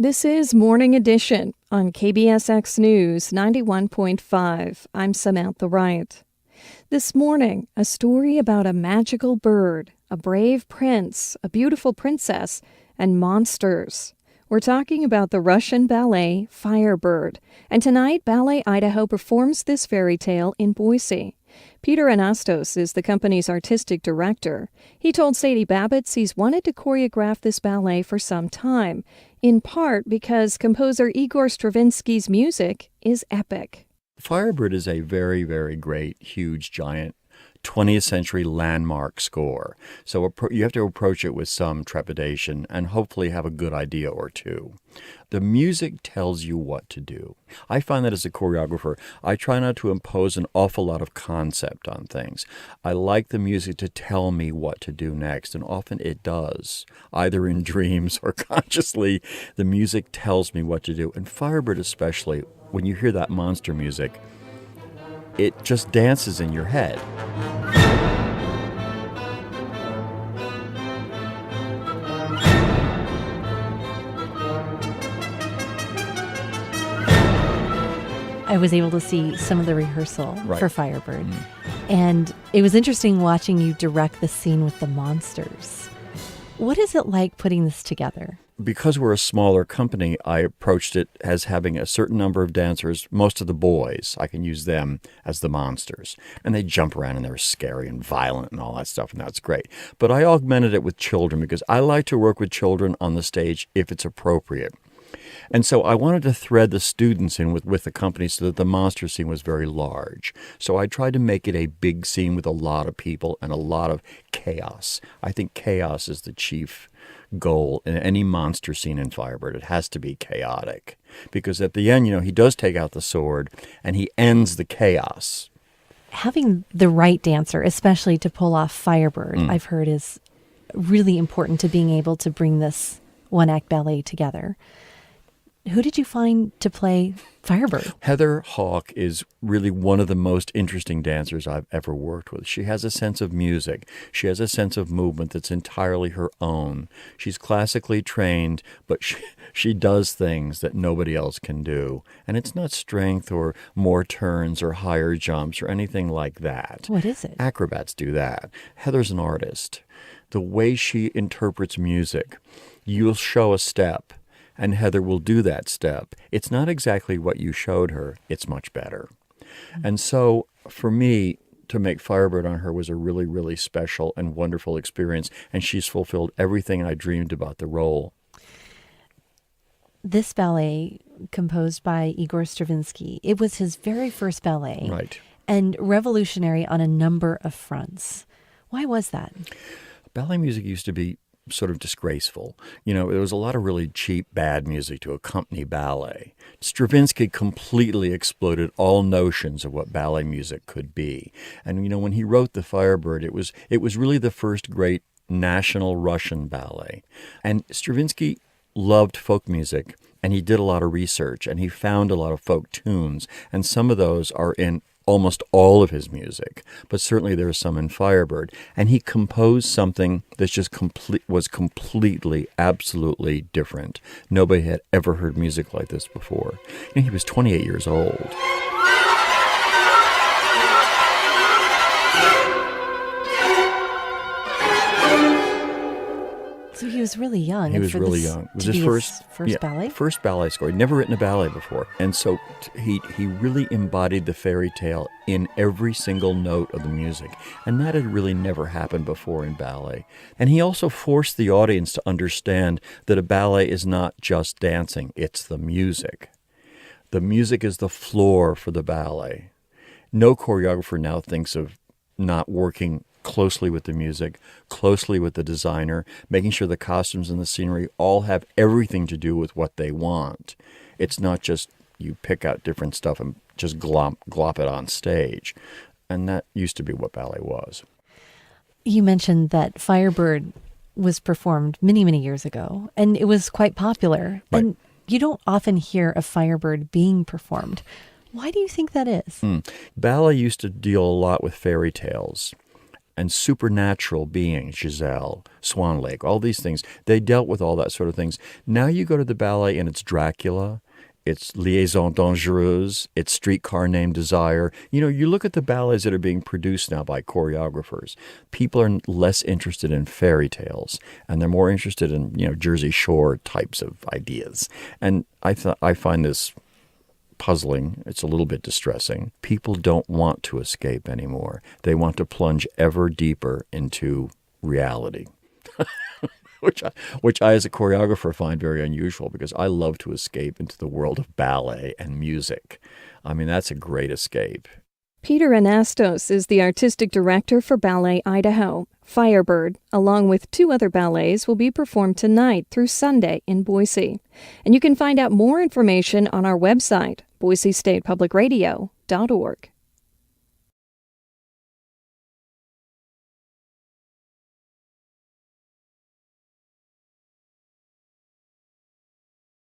This is Morning Edition on KBSX News 91.5. I'm Samantha Wright. This morning, a story about a magical bird, a brave prince, a beautiful princess, and monsters. We're talking about the Russian ballet Firebird, and tonight Ballet Idaho performs this fairy tale in Boise. Peter Anastos is the company's artistic director. He told Sadie Babbitts he's wanted to choreograph this ballet for some time, in part because composer Igor Stravinsky's music is epic. Firebird is a very, very great, huge, giant 20th century landmark score. So you have to approach it with some trepidation and hopefully have a good idea or two. The music tells you what to do. I find that as a choreographer, I try not to impose an awful lot of concept on things. I like the music to tell me what to do next, and often it does. Either in dreams or consciously, the music tells me what to do. And Firebird especially, when you hear that monster music, it just dances in your head. I was able to see some of the rehearsal for Firebird. Mm-hmm. And it was interesting watching you direct the scene with the monsters. What is it like putting this together? Because we're a smaller company, I approached it as having a certain number of dancers, most of the boys. I can use them as the monsters. And they jump around and they're scary and violent and all that stuff, and that's great. But I augmented it with children because I like to work with children on the stage if it's appropriate. And so I wanted to thread the students in with the company so that the monster scene was very large. So I tried to make it a big scene with a lot of people and a lot of chaos. I think chaos is the chief goal in any monster scene in Firebird. It has to be chaotic. Because at the end, he does take out the sword and he ends the chaos. Having the right dancer, especially to pull off Firebird, I've heard is really important to being able to bring this one-act ballet together. Who did you find to play Firebird? Heather Hawk is really one of the most interesting dancers I've ever worked with. She has a sense of music. She has a sense of movement that's entirely her own. She's classically trained, but she does things that nobody else can do. And it's not strength or more turns or higher jumps or anything like that. What is it? Acrobats do that. Heather's an artist. The way she interprets music, you'll show a step, and Heather will do that step. It's not exactly what you showed her. It's much better. And so for me, to make Firebird on her was a really, really special and wonderful experience, and she's fulfilled everything I dreamed about the role. This ballet, composed by Igor Stravinsky, it was his very first ballet. Right. And revolutionary on a number of fronts. Why was that? Ballet music used to be sort of disgraceful. There was a lot of really cheap, bad music to accompany ballet. Stravinsky completely exploded all notions of what ballet music could be. And, when he wrote The Firebird, it was really the first great national Russian ballet. And Stravinsky loved folk music, and he did a lot of research, and he found a lot of folk tunes, and some of those are in almost all of his music, but certainly there are some in Firebird. And he composed something that's just was completely, absolutely different. Nobody had ever heard music like this before. He was 28 years old. So he was really young. He was really young. It was his first ballet? First ballet score. He'd never written a ballet before. And so he really embodied the fairy tale in every single note of the music. And that had really never happened before in ballet. And he also forced the audience to understand that a ballet is not just dancing, it's the music. The music is the floor for the ballet. No choreographer now thinks of not working closely with the music, closely with the designer, making sure the costumes and the scenery all have everything to do with what they want. It's not just you pick out different stuff and just glop it on stage. And that used to be what ballet was. You mentioned that Firebird was performed many, many years ago, and it was quite popular. Right. And you don't often hear of Firebird being performed. Why do you think that is? Ballet used to deal a lot with fairy tales. and supernatural beings, Giselle, Swan Lake, all these things. They dealt with all that sort of things. Now you go to the ballet and it's Dracula, it's Liaison Dangereuse, it's Streetcar Named Desire. You know, you look at the ballets that are being produced now by choreographers. People are less interested in fairy tales, and they're more interested in, Jersey Shore types of ideas. And I find this puzzling. It's a little bit distressing. People don't want to escape anymore. They want to plunge ever deeper into reality. Which I, as a choreographer, find very unusual because I love to escape into the world of ballet and music. I mean, that's a great escape. Peter Anastos is the artistic director for Ballet Idaho. Firebird, along with 2 other ballets, will be performed tonight through Sunday in Boise. And you can find out more information on our website, boisestatepublicradio.org.